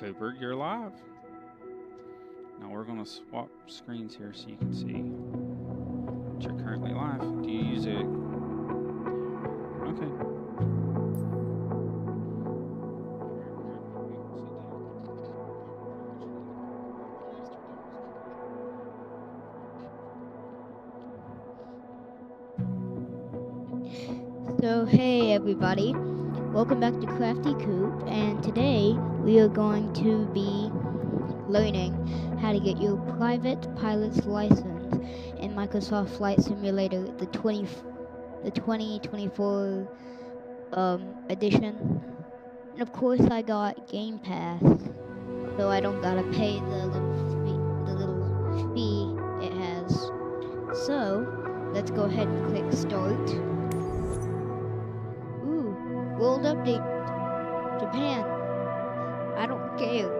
Cooper, you're live. Now we're going to swap screens here so you can see that you're currently live. Do you use it? Okay. So hey everybody, welcome back to CraftyCoop, and today we are going to be learning how to get your private pilot's license in Microsoft Flight Simulator, the 2024 edition. And of course I got Game Pass, so I don't gotta pay the little fee it has. So let's go ahead and click start. World update, Japan. I don't care.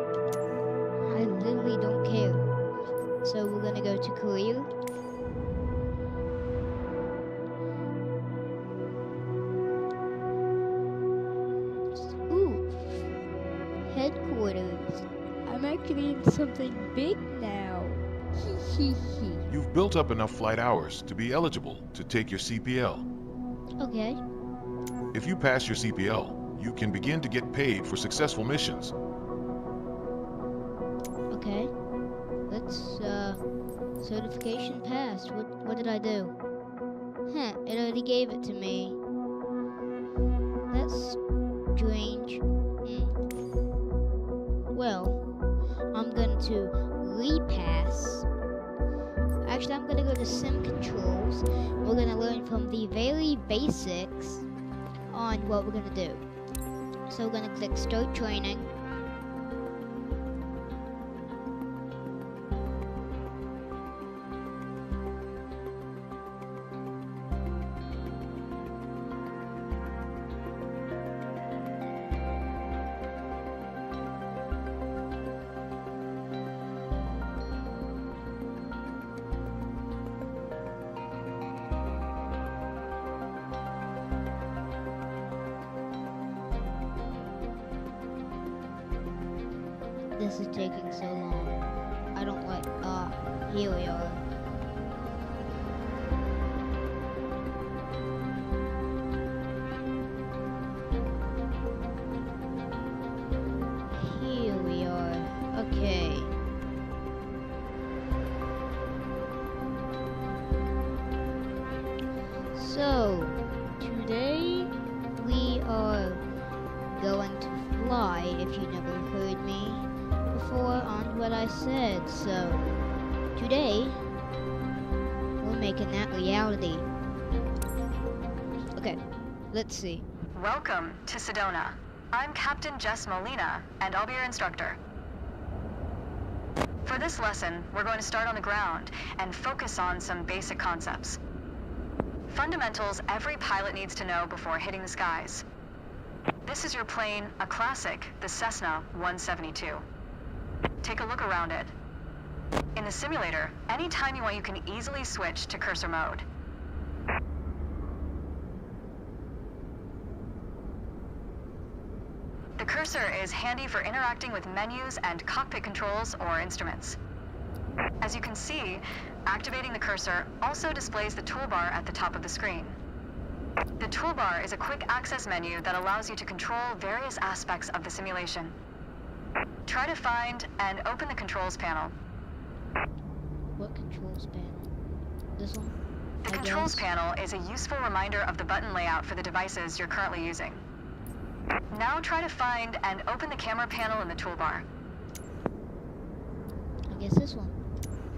I literally don't care. So we're gonna go to Korea. Ooh, headquarters. I'm actually in something big now. You've built up enough flight hours to be eligible to take your CPL. Okay. If you pass your CPL, you can begin to get paid for successful missions. Okay. Let's, certification passed. What did I do? It already gave it to me. That's strange. Well, I'm going to repass. Actually, I'm going to go to sim controls. We're going to learn from the very basics on what we're going to do. So we're going to click start training. This is taking so long. I don't like, here we are. Here we are. Okay. So, today we are going to fly, if you never heard me on what I said. So today we're making that reality. Okay, let's see. Welcome to Sedona. I'm Captain Jess Molina, and I'll be your instructor. For this lesson, we're going to start on the ground and focus on some basic concepts. Fundamentals every pilot needs to know before hitting the skies. This is your plane, a classic, the Cessna 172. Take a look around it. In the simulator, anytime you want, you can easily switch to cursor mode. The cursor is handy for interacting with menus and cockpit controls or instruments. As you can see, activating the cursor also displays the toolbar at the top of the screen. The toolbar is a quick access menu that allows you to control various aspects of the simulation. Try to find and open the controls panel. What controls panel? This one? The controls panel is a useful reminder of the button layout for the devices you're currently using. Now try to find and open the camera panel in the toolbar. I guess this one.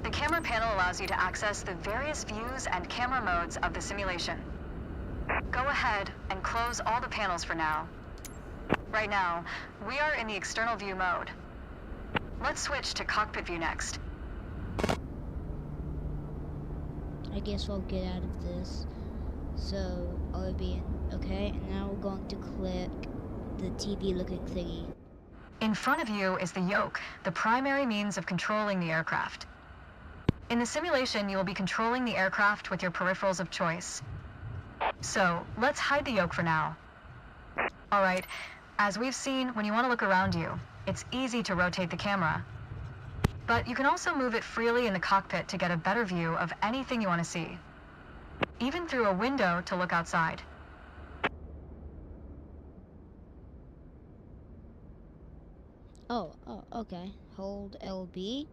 The camera panel allows you to access the various views and camera modes of the simulation. Go ahead and close all the panels for now. Right now, we are in the external view mode. Let's switch to cockpit view next. I guess I'll get out of this. So, I'll be in. Okay, and now we're going to click the TV looking thingy. In front of you is the yoke, the primary means of controlling the aircraft. In the simulation, you will be controlling the aircraft with your peripherals of choice. So, let's hide the yoke for now. Alright, as we've seen, when you want to look around you, it's easy to rotate the camera. But you can also move it freely in the cockpit to get a better view of anything you want to see, even through a window to look outside. Oh, okay. Hold LB.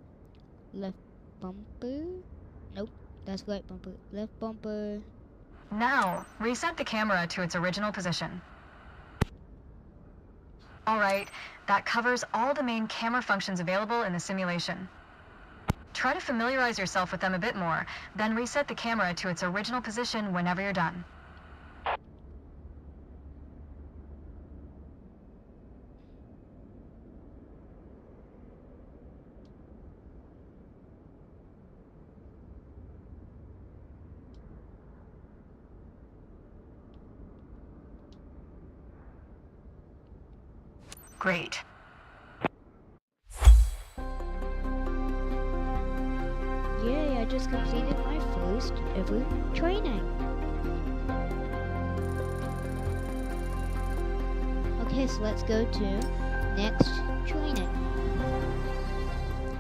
Left bumper. Nope, that's right bumper. Left bumper. Now, reset the camera to its original position. Alright, that covers all the main camera functions available in the simulation. Try to familiarize yourself with them a bit more, then reset the camera to its original position whenever you're done. Great. Yay, I just completed my first ever training. Okay, so let's go to next training.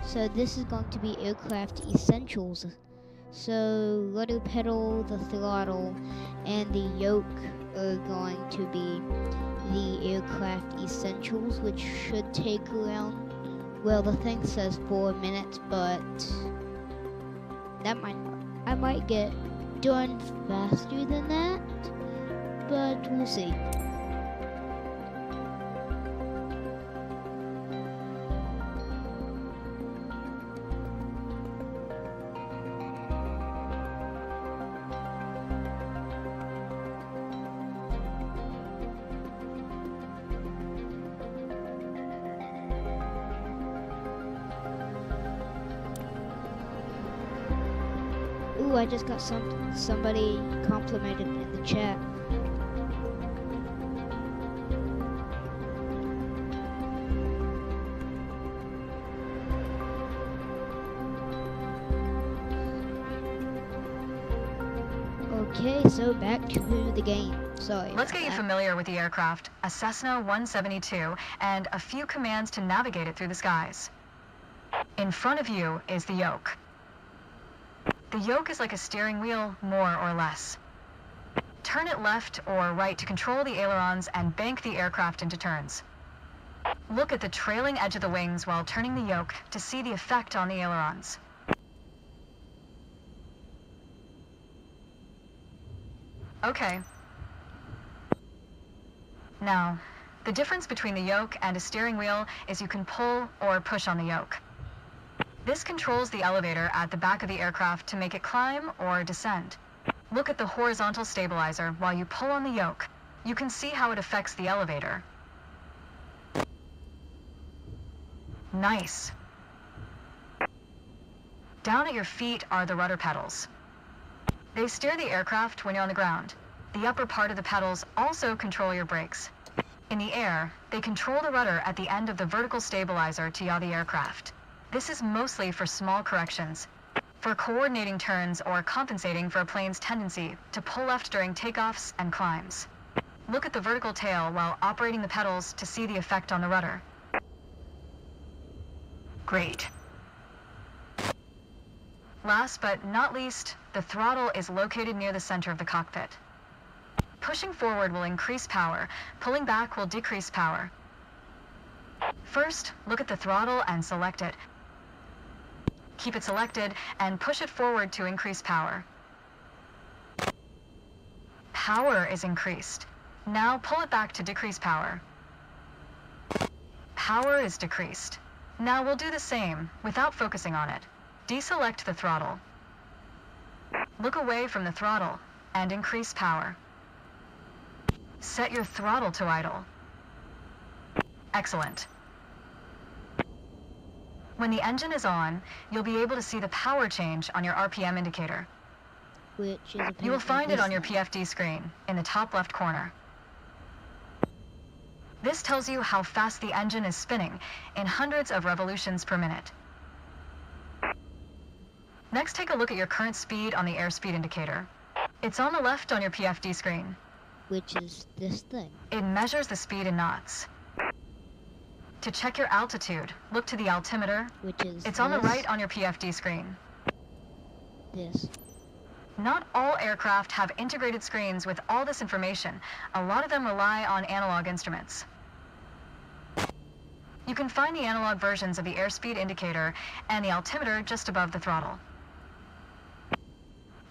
So this is going to be aircraft essentials. So rudder pedal, the throttle, and the yoke are going to be the aircraft essentials, which should take around, well, the thing says 4 minutes, but I might get done faster than that, but we'll see. Ooh, I just got somebody complimented in the chat. Okay, so back to the game. Sorry. Let's get you familiar with the aircraft, a Cessna 172, and a few commands to navigate it through the skies. In front of you is the yoke. The yoke is like a steering wheel, more or less. Turn it left or right to control the ailerons and bank the aircraft into turns. Look at the trailing edge of the wings while turning the yoke to see the effect on the ailerons. Okay. Now, the difference between the yoke and a steering wheel is you can pull or push on the yoke. This controls the elevator at the back of the aircraft to make it climb or descend. Look at the horizontal stabilizer while you pull on the yoke. You can see how it affects the elevator. Nice. Down at your feet are the rudder pedals. They steer the aircraft when you're on the ground. The upper part of the pedals also control your brakes. In the air, they control the rudder at the end of the vertical stabilizer to yaw the aircraft. This is mostly for small corrections, for coordinating turns or compensating for a plane's tendency to pull left during takeoffs and climbs. Look at the vertical tail while operating the pedals to see the effect on the rudder. Great. Last but not least, the throttle is located near the center of the cockpit. Pushing forward will increase power, pulling back will decrease power. First, look at the throttle and select it. Keep it selected and push it forward to increase power. Power is increased. Now pull it back to decrease power. Power is decreased. Now we'll do the same without focusing on it. Deselect the throttle. Look away from the throttle and increase power. Set your throttle to idle. Excellent. When the engine is on, you'll be able to see the power change on your RPM indicator. Which is You will find it on your PFD screen in the top left corner. This tells you how fast the engine is spinning in hundreds of revolutions per minute. Next, take a look at your current speed on the airspeed indicator. It's on the left on your PFD screen. Which is this thing. It measures the speed in knots. To check your altitude, look to the altimeter. Which is It's on the this. right on your PFD screen. This. Not all aircraft have integrated screens with all this information. A lot of them rely on analog instruments. You can find the analog versions of the airspeed indicator and the altimeter just above the throttle.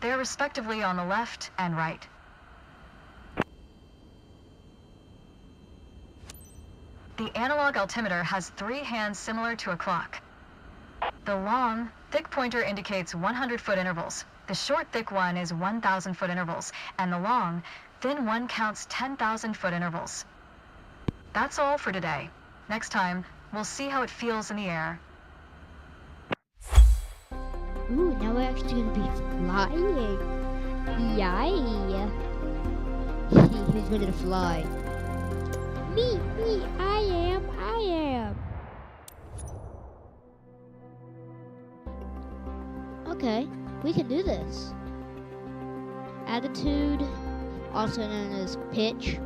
They are respectively on the left and right. The analog altimeter has 3 hands similar to a clock. The long, thick pointer indicates 100-foot intervals. The short, thick one is 1,000-foot intervals, and the long, thin one counts 10,000-foot intervals. That's all for today. Next time, we'll see how it feels in the air. Ooh, now we're actually gonna be flying. Yay! Who's ready to fly? Me, I am. Okay, we can do this. Attitude, also known as pitch.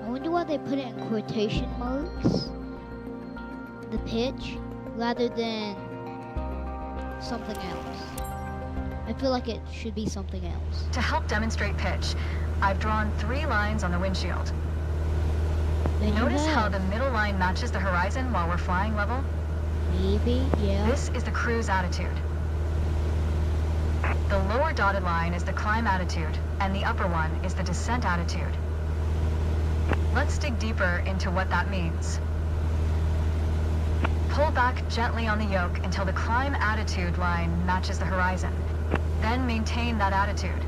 I wonder why they put it in quotation marks, the pitch, rather than something else. I feel like it should be something else. To help demonstrate pitch, I've drawn 3 lines on the windshield. Then you Notice how have. the middle line matches the horizon while we're flying level? Maybe, yeah. This is the cruise attitude. The lower dotted line is the climb attitude, and the upper one is the descent attitude. Let's dig deeper into what that means. Pull back gently on the yoke until the climb attitude line matches the horizon. Then maintain that attitude.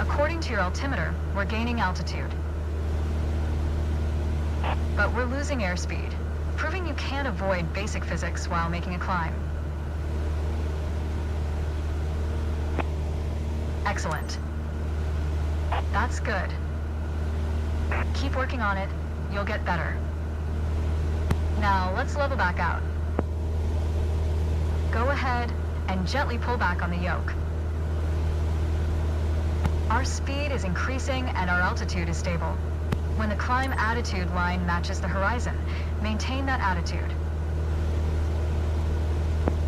According to your altimeter, we're gaining altitude. But we're losing airspeed, proving you can't avoid basic physics while making a climb. Excellent. That's good. Keep working on it. You'll get better. Now, let's level back out. Go ahead and gently pull back on the yoke. Our speed is increasing and our altitude is stable. When the climb attitude line matches the horizon, maintain that attitude.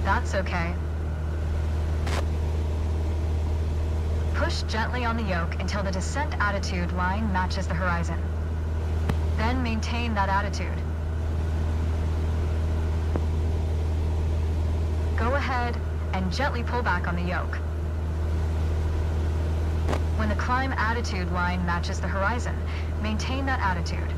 That's okay. Push gently on the yoke until the descent attitude line matches the horizon. Then maintain that attitude. Go ahead and gently pull back on the yoke. When the climb attitude line matches the horizon, maintain that attitude.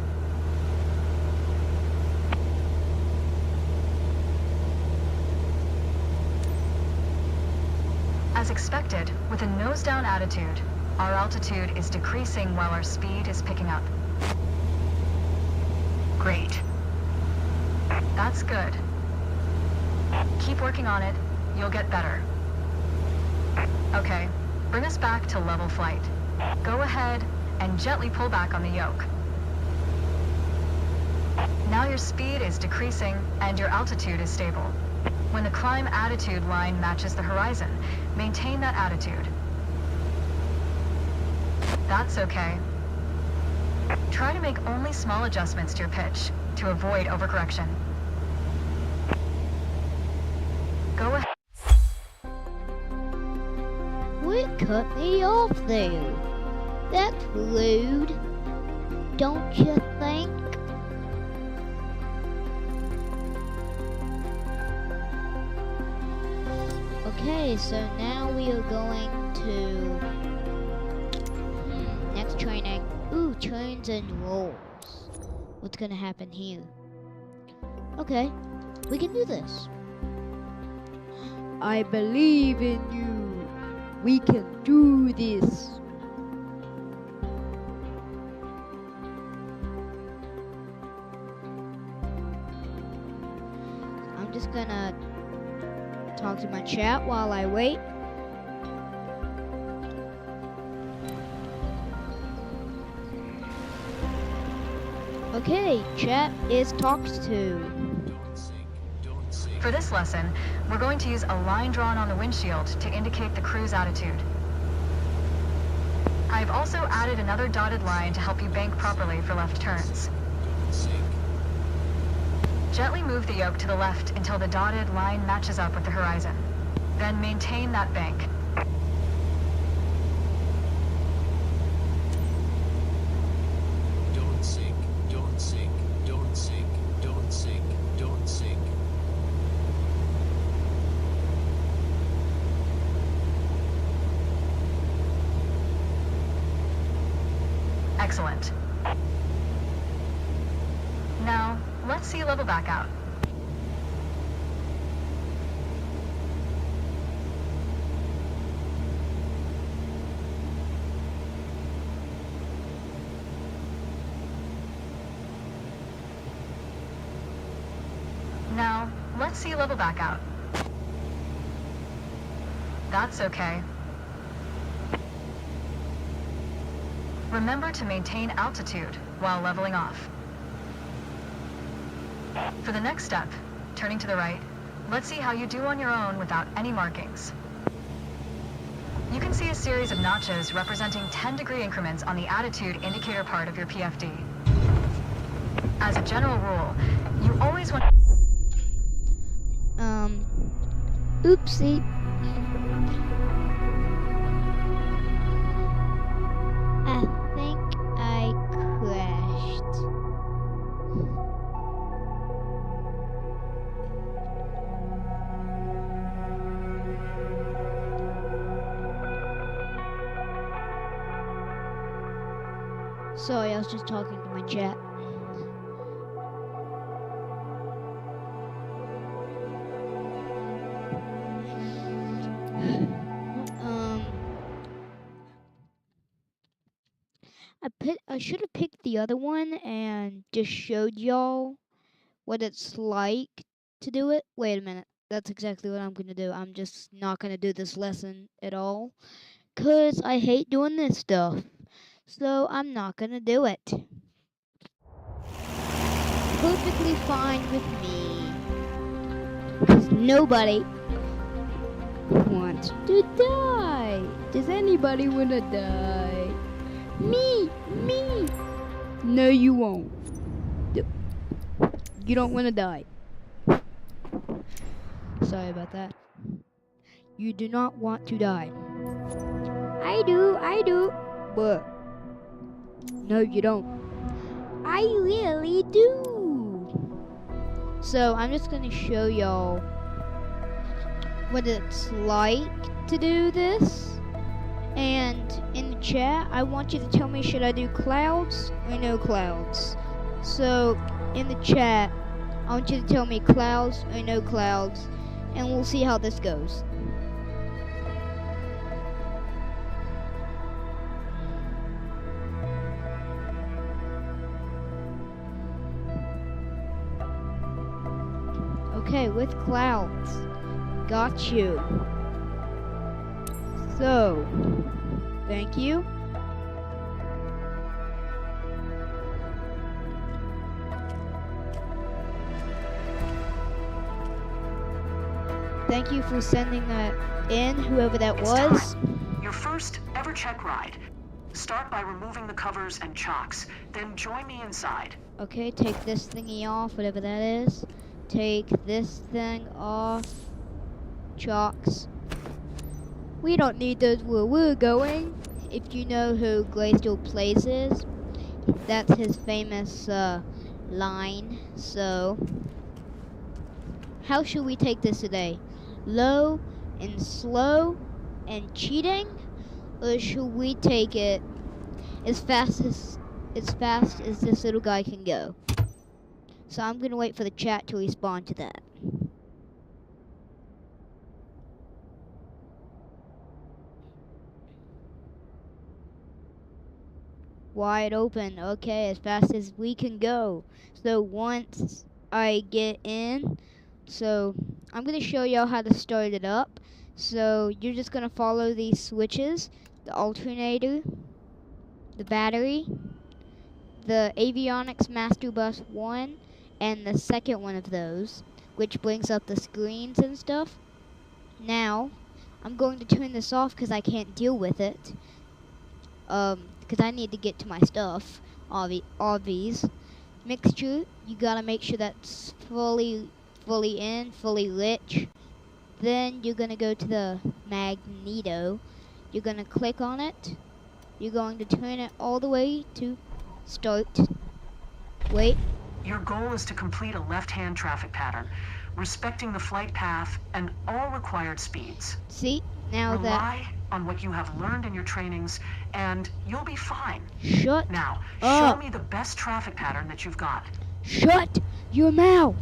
As expected, with a nose-down attitude, our altitude is decreasing while our speed is picking up. Great. That's good. Keep working on it. You'll get better. Okay, bring us back to level flight. Go ahead and gently pull back on the yoke. Now your speed is decreasing and your altitude is stable. When the climb attitude line matches the horizon, maintain that attitude. That's okay. Try to make only small adjustments to your pitch to avoid overcorrection. Go ahead. What cut me off there? That's rude. Don't you think? Okay, so now we are going to next training. Ooh, turns and rolls. What's gonna happen here? Okay, we can do this. I believe in you. We can do this. I'm just gonna talk to my chat while I wait. Okay, chat is talked to. For this lesson, we're going to use a line drawn on the windshield to indicate the cruise attitude. I've also added another dotted line to help you bank properly for left turns. Gently move the yoke to the left until the dotted line matches up with the horizon. Then maintain that bank. Don't sink, don't sink, don't sink, don't sink, don't sink. Excellent. Now, let's sea level back out. Now, let's sea level back out. That's okay. Remember to maintain altitude while leveling off. For the next step, turning to the right, let's see how you do on your own without any markings. You can see a series of notches representing 10-degree increments on the attitude indicator part of your PFD. As a general rule, you always want... Oopsie. I think I crashed. Sorry, I was just talking to my chat. I should have picked the other one and just showed y'all what it's like to do it. Wait a minute. That's exactly what I'm going to do. I'm just not going to do this lesson at all, 'cause I hate doing this stuff. So I'm not going to do it. Perfectly fine with me. 'Cause nobody wants to die. Does anybody want to die? Me! No, you won't. You don't want to die. Sorry about that. You do not want to die. I do. But no, you don't. I really do. So I'm just gonna show y'all what it's like to do this. And in the chat, I want you to tell me, should I do clouds or no clouds? So in the chat, I want you to tell me clouds or no clouds, and we'll see how this goes. Okay, with clouds. Got you. So, thank you. Thank you for sending that in, whoever that was. Time. Your first ever check ride. Start by removing the covers and chocks, then join me inside. Okay, take this thingy off, whatever that is. Take this thing off. Chocks. We don't need those where we're going. If you know who Glacial Plays is, that's his famous line. So, how should we take this today? Low and slow and cheating? Or should we take it as fast as this little guy can go? So I'm gonna wait for the chat to respond to that. Wide open. Okay, as fast as we can go. So once I get in, so I'm going to show y'all how to start it up. So you're just going to follow these switches, the alternator, the battery, the Avionics Master Bus 1 and the second one of those, which brings up the screens and stuff. Now, I'm going to turn this off because I can't deal with it. Because I need to get to my stuff. Obvious. Mixture, you gotta make sure that's fully lit. Then you're gonna go to the magneto. You're gonna click on it. You're going to turn it all the way to start. Wait. Your goal is to complete a left-hand traffic pattern, respecting the flight path and all required speeds. See? Now Rely on what you have learned in your trainings, and you'll be fine. Shut Now, up. show me the best traffic pattern that you've got. Shut your mouth!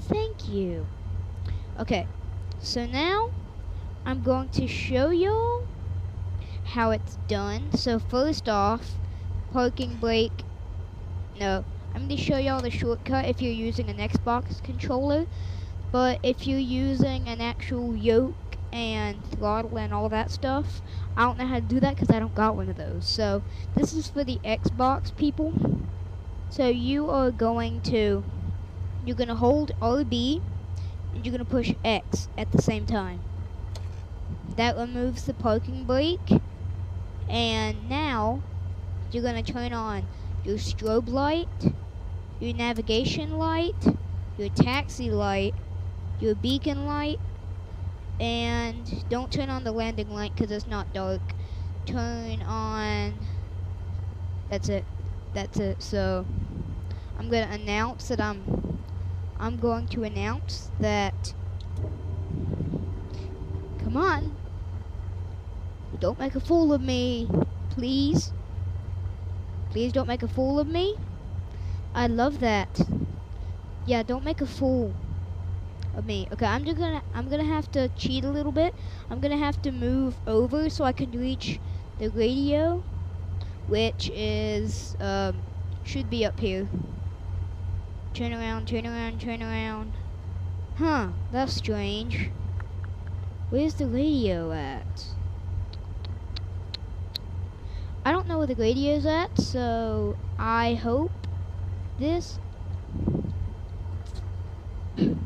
Thank you. Okay, so now I'm going to show y'all how it's done. So first off, parking brake. No, I'm going to show y'all the shortcut if you're using an Xbox controller. But if you're using an actual yoke and throttle and all that stuff, I don't know how to do that because I don't got one of those. So this is for the Xbox people. So you're going to hold RB and you're going to push X at the same time. That removes the parking brake. And now you're going to turn on your strobe light, your navigation light, your taxi light, your beacon light, and don't turn on the landing light because it's not dark. Turn on, that's it. So I'm going to announce that I'm going to announce that, come on, don't make a fool of me, please. Please don't make a fool of me. I love that. Yeah, don't make a fool of me. Okay, I'm gonna have to cheat a little bit. I'm gonna have to move over so I can reach the radio, which is should be up here. Turn around, turn around, turn around. Huh, that's strange. Where's the radio at? I don't know where the radio's at, so I hope this is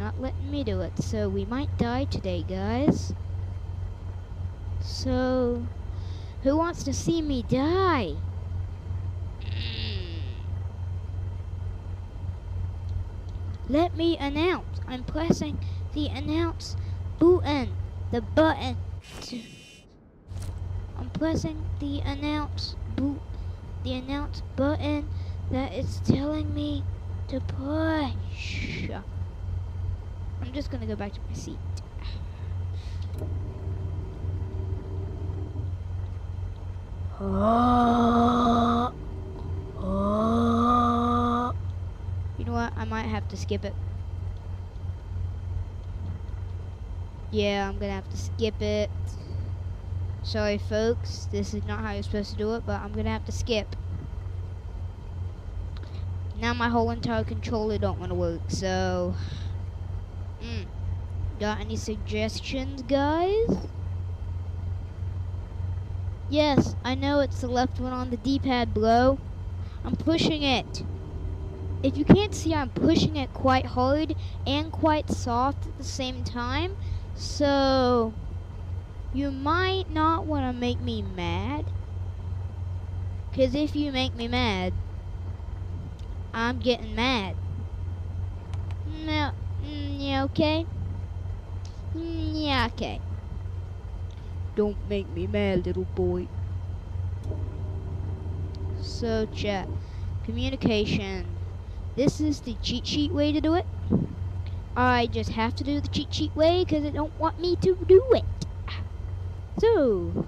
not letting me do it. So we might die today, guys. So who wants to see me die? Let me announce. I'm pressing the announce button. The button. I'm pressing the announce button that is telling me to push. I'm just gonna go back to my seat. You know what? I might have to skip it. Yeah, I'm gonna have to skip it. Sorry folks, this is not how you're supposed to do it, but I'm gonna have to skip. Now my whole entire controller don't want to work, so got any suggestions, guys? Yes, I know it's the left one on the D-pad, bro. I'm pushing it. If you can't see, I'm pushing it quite hard and quite soft at the same time, so you might not want to make me mad. Because if you make me mad, I'm getting mad. No, yeah, okay? Yeah, okay. Don't make me mad, little boy. So, chat. Communication. This is the cheat sheet way to do it. I just have to do the cheat sheet way because it don't want me to do it. So,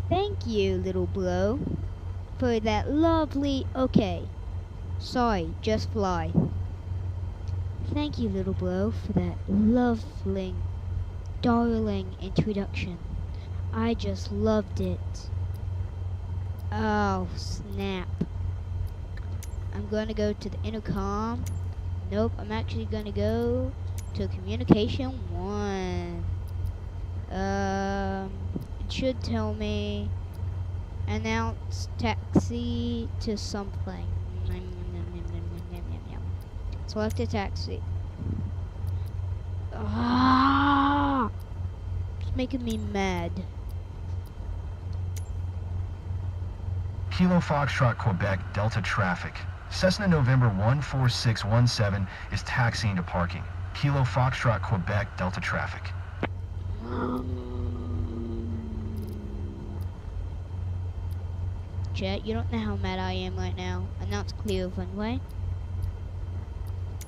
thank you, little bro, for that lovely, okay, sorry, just fly. Thank you, little bro, for that lovely, darling introduction. I just loved it. Oh, snap. I'm going to go to the intercom. Nope, I'm actually going to go to communication 1. It should tell me Announce taxi to something. Select a taxi. Ah! It's making me mad. Kilo Foxtrot, Quebec, Delta traffic. Cessna November 14617 is taxiing to parking. Kilo Foxtrot, Quebec, Delta traffic. Chat, you don't know how mad I am right now. Announce clear of runway.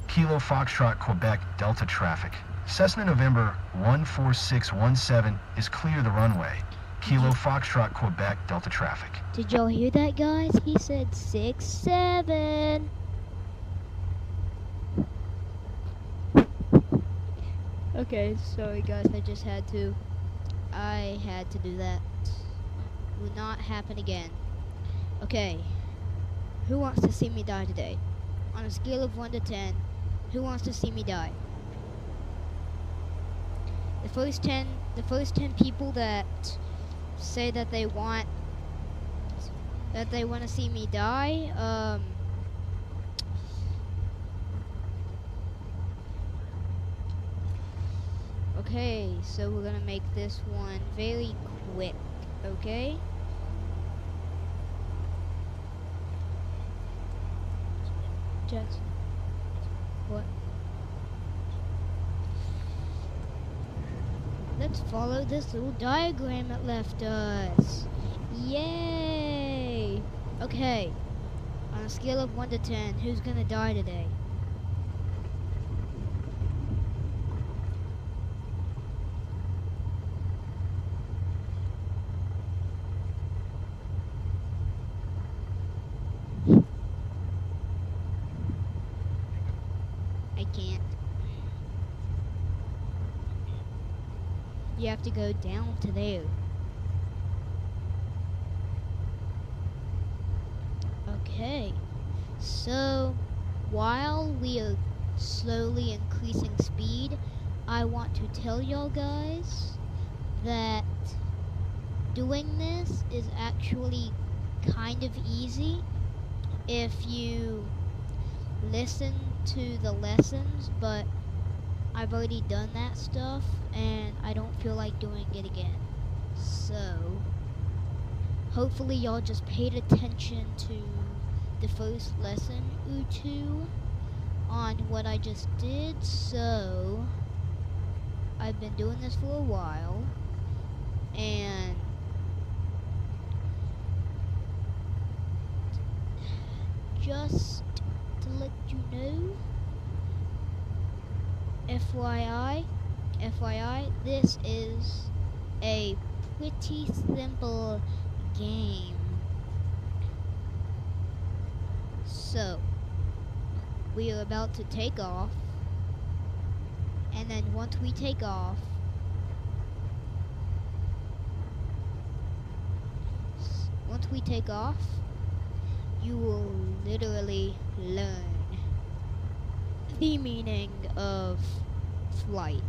Kilo Foxtrot, Quebec, Delta traffic. Cessna November 14617 is clear the runway. Kilo Foxtrot, Quebec, Delta traffic. Did y'all hear that, guys? He said 6-7. Okay, sorry guys, I had to do that. Will not happen again. Okay, who wants to see me die today? On a scale of 1 to 10, who wants to see me die? The first 10 people that say that they want to see me die, okay, so we're gonna make this one very quick, okay? Jackson. What? Let's follow this little diagram it left us. Yay! Okay. On a scale of 1 to 10, who's gonna die today? I can't. You have to go down to there. Okay. So, while we are slowly increasing speed, I want to tell y'all guys that doing this is actually kind of easy if you listen to the lessons, but I've already done that stuff and I don't feel like doing it again. So hopefully y'all just paid attention to the first lesson or two on what I just did. So I've been doing this for a while, and just to let you know, FYI, this is a pretty simple game. So, we are about to take off, and then once we take off, you will literally learn the meaning of flight.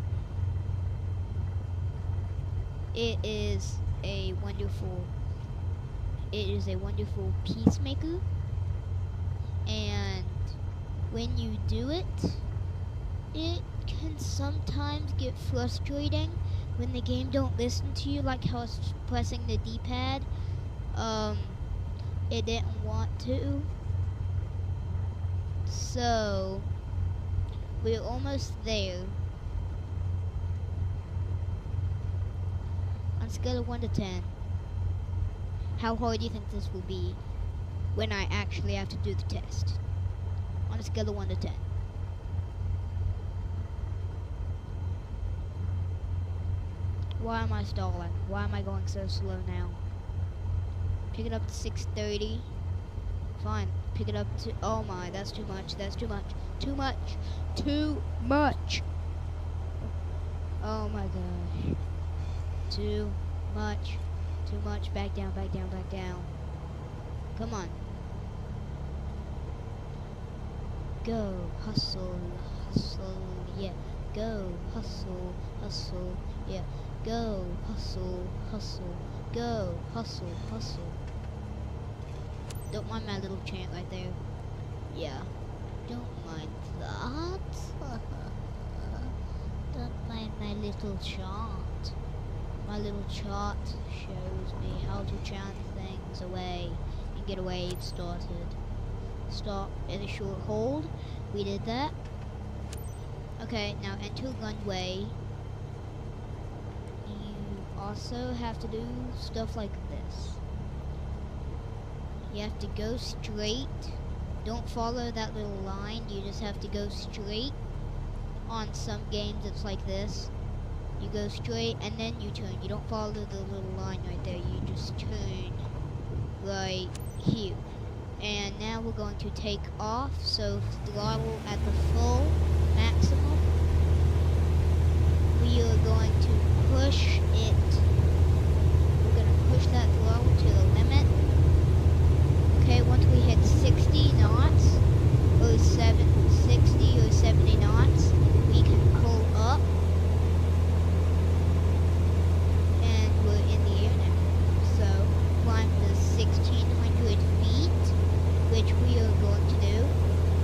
It is a wonderful peacemaker, and when you do it, it can sometimes get frustrating when the game don't listen to you, like how I was pressing the D-pad. It didn't want to. So we're almost there. On a scale of 1 to 10, how hard do you think this will be when I actually have to do the test? On a scale of 1 to 10. Why am I stalling? Why am I going so slow now? Pick it up to 630. Fine. Pick it up to... Oh my, that's too much. That's too much. Too much. Too much. Oh my gosh. Too much. Too much. Back down, back down, back down. Come on. Go. Hustle. Hustle. Yeah. Go. Hustle. Hustle. Yeah. Go. Hustle. Hustle. Go. Hustle. Hustle. Don't mind my little chant right there. Yeah. Don't mind that. Don't mind my little chant. My little chart shows me how to chant things away and get a wave started. Stop in a short hold. We did that. Okay, now enter runway. You also have to do stuff like this. You have to go straight. Don't follow that little line. You just have to go straight. On some games it's like this. You go straight and then you turn. You don't follow the little line right there. You just turn right here. And now we're going to take off. So throttle at the full maximum. We are going to push it. We're going to push that throttle to the limit. Okay, once we hit 60 knots, or 60 or 70 knots, we can pull up. And we're in the air now. So, climb the 1,600 feet, which we are going to do.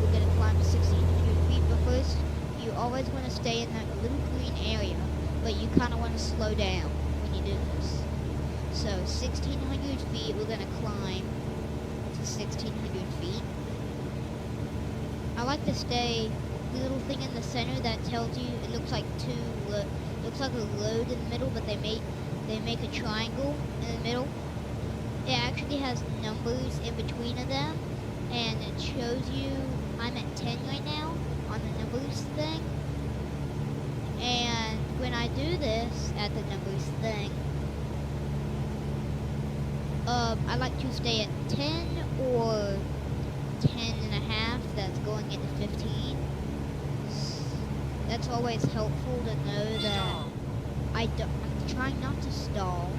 We're going to climb 1,600 feet, but first, you always want to stay in that little green area, but you kind of want to slow down when you do this. So 1,600 feet, we're going to climb to 1,600 feet. I like to stay the little thing in the center that tells you, it looks like looks like a road in the middle, but they make a triangle in the middle. It actually has numbers in between of them, and it shows you, I'm at 10 right now on the numbers thing. And when I do this at the numbers thing, I like to stay at 10 or 10 and a half. That's going into 15. That's always helpful to know that I'm trying not to stall.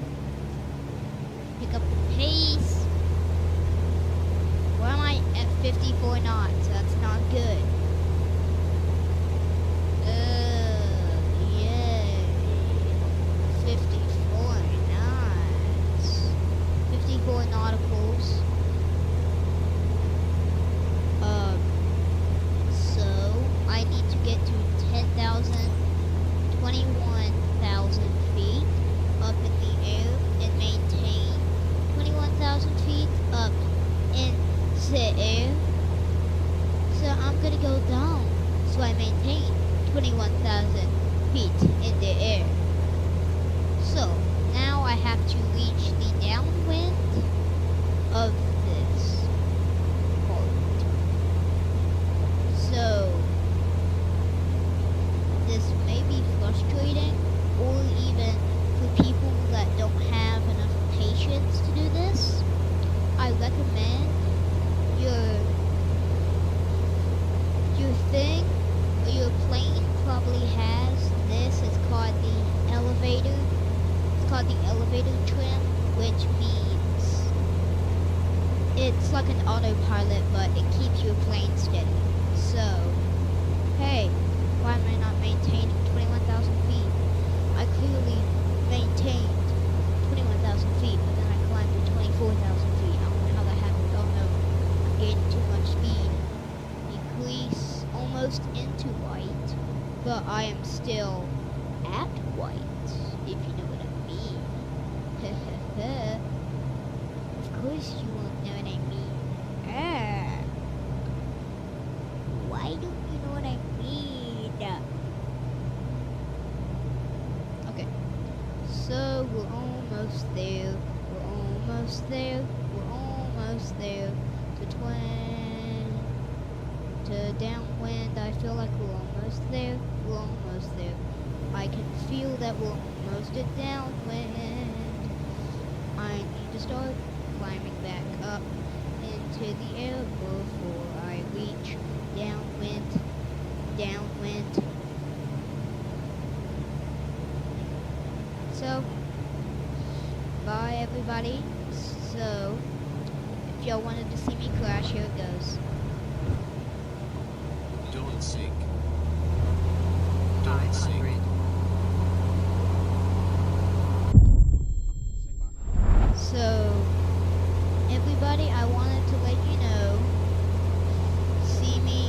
Pick up the pace. Why am I at 54 knots? That's not good. Yay. 54 knots. 54 nauticals. So I need to get to 10,000, 21,000 feet up in the air and maintain 21,000 feet up in the air. So I'm gonna go down so I maintain 21,000 feet in the air. So now I have to reach the downwind of this part. So this may be frustrating, or even for people that don't have enough patience to do this. I recommend your thing or your plane probably has this. It's called the elevator. It's called the elevator trim, which means it's like an autopilot, but it keeps your plane steady. So, hey, why am I not maintaining 21,000 feet? I clearly maintained 21,000 feet, but then I climbed to 24,000 feet. I don't know how that happened. I don't know. I'm gaining too much speed. Decrease almost into white, but I am still at white, if you know what I mean. Of course you won't know what I mean. Why don't you know what I mean? Okay, so we're almost there. We're almost there. We're almost there. To downwind, I feel like we're almost there. We're almost there. I can feel that we're almost at downwind. I need to start climbing back up into the air before I reach downwind. Downwind. So, bye everybody. So, if y'all wanted to see me crash, here it goes. Don't sink. Don't sink. So, it everybody, I wanted to let you know. See me